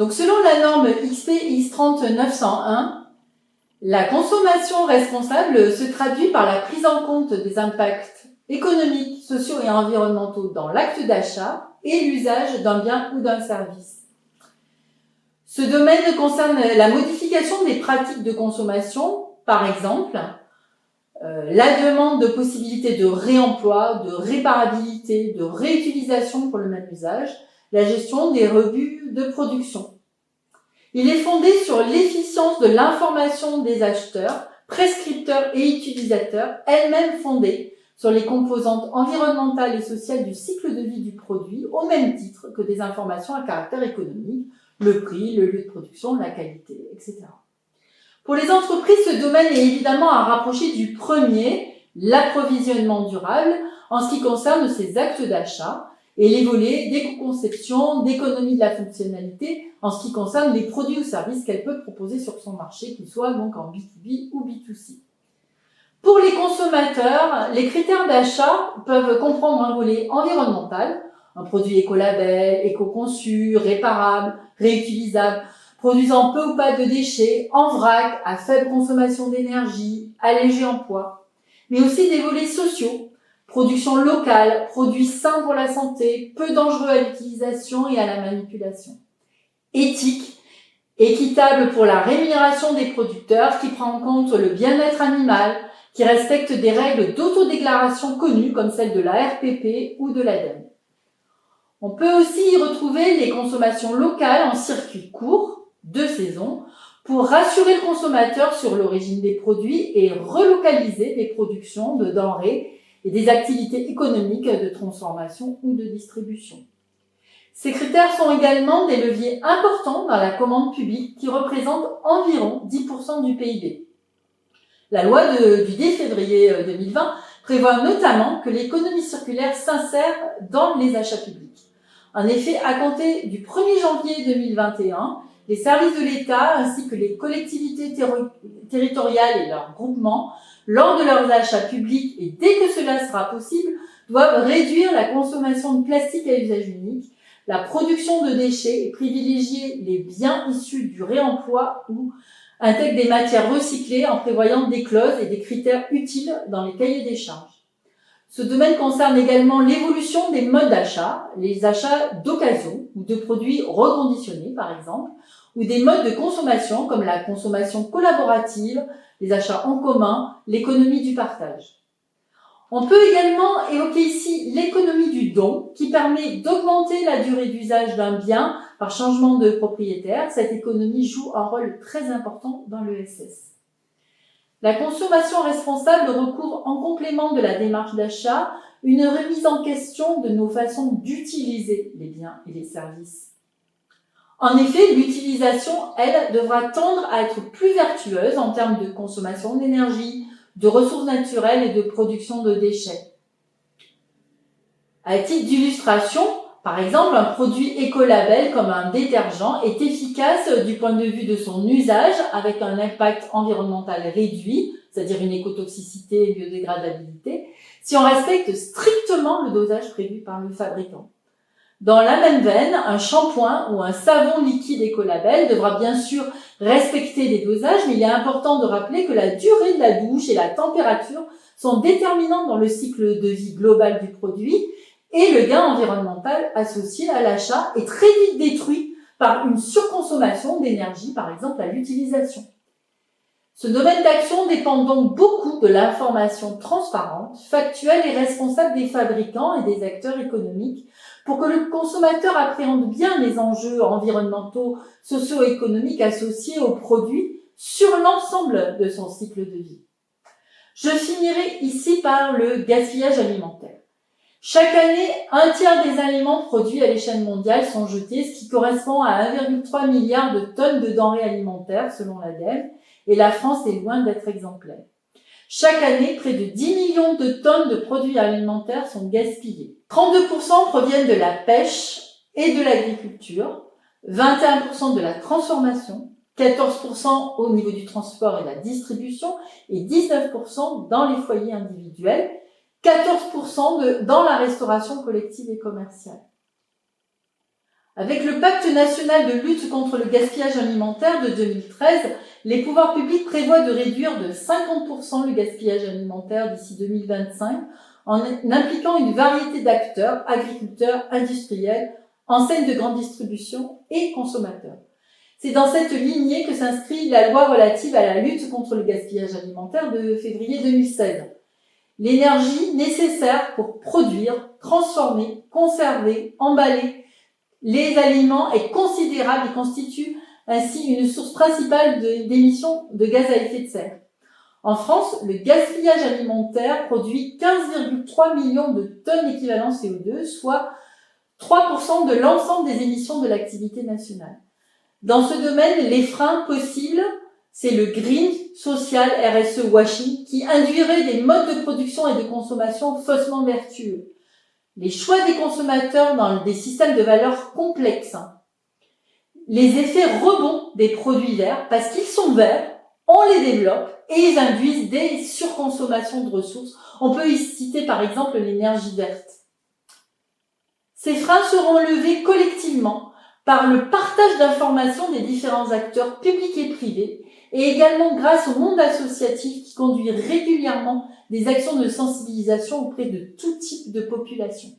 Donc selon la norme XPX 30901, la consommation responsable se traduit par la prise en compte des impacts économiques, sociaux et environnementaux dans l'acte d'achat et l'usage d'un bien ou d'un service. Ce domaine concerne la modification des pratiques de consommation, par exemple, la demande de possibilités de réemploi, de réparabilité, de réutilisation pour le même usage, la gestion des rebuts de production. Il est fondé sur l'efficience de l'information des acheteurs, prescripteurs et utilisateurs, elle-même fondée sur les composantes environnementales et sociales du cycle de vie du produit, au même titre que des informations à caractère économique, le prix, le lieu de production, la qualité, etc. Pour les entreprises, ce domaine est évidemment à rapprocher du premier, l'approvisionnement durable, en ce qui concerne ses actes d'achat, et les volets d'éco-conception, d'économie de la fonctionnalité, en ce qui concerne les produits ou services qu'elle peut proposer sur son marché, qu'ils soient donc en B2B ou B2C. Pour les consommateurs, les critères d'achat peuvent comprendre un volet environnemental, un produit écolabel, éco-conçu, réparable, réutilisable, produisant peu ou pas de déchets, en vrac, à faible consommation d'énergie, allégé en poids, mais aussi des volets sociaux, production locale, produits sains pour la santé, peu dangereux à l'utilisation et à la manipulation. Éthique, équitable pour la rémunération des producteurs qui prend en compte le bien-être animal, qui respecte des règles d'autodéclaration connues comme celles de la RPP ou de l'ADEME. On peut aussi y retrouver les consommations locales en circuit court, de saison, pour rassurer le consommateur sur l'origine des produits et relocaliser des productions de denrées et des activités économiques de transformation ou de distribution. Ces critères sont également des leviers importants dans la commande publique qui représentent environ 10% du PIB. La loi du 10 février 2020 prévoit notamment que l'économie circulaire s'insère dans les achats publics. En effet, à compter du 1er janvier 2021, les services de l'État ainsi que les collectivités territoriales et leurs groupements, lors de leurs achats publics et dès que cela sera possible, doivent réduire la consommation de plastique à usage unique, la production de déchets et privilégier les biens issus du réemploi ou intègrent des matières recyclées en prévoyant des clauses et des critères utiles dans les cahiers des charges. Ce domaine concerne également l'évolution des modes d'achat, les achats d'occasion ou de produits reconditionnés par exemple, ou des modes de consommation comme la consommation collaborative, les achats en commun, l'économie du partage. On peut également évoquer ici l'économie du don qui permet d'augmenter la durée d'usage d'un bien par changement de propriétaire. Cette économie joue un rôle très important dans l'ESS. La consommation responsable recouvre en complément de la démarche d'achat une remise en question de nos façons d'utiliser les biens et les services. En effet, l'utilisation, elle, devra tendre à être plus vertueuse en termes de consommation d'énergie, de ressources naturelles et de production de déchets. À titre d'illustration, par exemple, un produit écolabel comme un détergent est efficace du point de vue de son usage avec un impact environnemental réduit, c'est-à-dire une écotoxicité et biodégradabilité, si on respecte strictement le dosage prévu par le fabricant. Dans la même veine, un shampoing ou un savon liquide écolabel devra bien sûr respecter les dosages, mais il est important de rappeler que la durée de la douche et la température sont déterminantes dans le cycle de vie global du produit et le gain environnemental associé à l'achat est très vite détruit par une surconsommation d'énergie, par exemple à l'utilisation. Ce domaine d'action dépend donc beaucoup de l'information transparente, factuelle et responsable des fabricants et des acteurs économiques pour que le consommateur appréhende bien les enjeux environnementaux, socio-économiques associés aux produits sur l'ensemble de son cycle de vie. Je finirai ici par le gaspillage alimentaire. Chaque année, 1/3 des aliments produits à l'échelle mondiale sont jetés, ce qui correspond à 1,3 milliard de tonnes de denrées alimentaires selon l'ADEME, et la France est loin d'être exemplaire. Chaque année, près de 10 millions de tonnes de produits alimentaires sont gaspillés. 32% proviennent de la pêche et de l'agriculture, 21% de la transformation, 14% au niveau du transport et de la distribution et 19% dans les foyers individuels, 14% dans la restauration collective et commerciale. Avec le Pacte national de lutte contre le gaspillage alimentaire de 2013, les pouvoirs publics prévoient de réduire de 50% le gaspillage alimentaire d'ici 2025 en impliquant une variété d'acteurs, agriculteurs, industriels, enseignes de grande distribution et consommateurs. C'est dans cette lignée que s'inscrit la loi relative à la lutte contre le gaspillage alimentaire de février 2016. L'énergie nécessaire pour produire, transformer, conserver, emballer les aliments est considérable et constitue ainsi une source principale d'émissions de gaz à effet de serre. En France, le gaspillage alimentaire produit 15,3 millions de tonnes équivalent CO2, soit 3% de l'ensemble des émissions de l'activité nationale. Dans ce domaine, les freins possibles, c'est le green, social, RSE washing, qui induirait des modes de production et de consommation faussement vertueux. Les choix des consommateurs dans des systèmes de valeurs complexes. Les effets rebonds des produits verts, parce qu'ils sont verts, on les développe et ils induisent des surconsommations de ressources. On peut y citer par exemple l'énergie verte. Ces freins seront levés collectivement par le partage d'informations des différents acteurs publics et privés et également grâce au monde associatif qui conduit régulièrement des actions de sensibilisation auprès de tout type de population.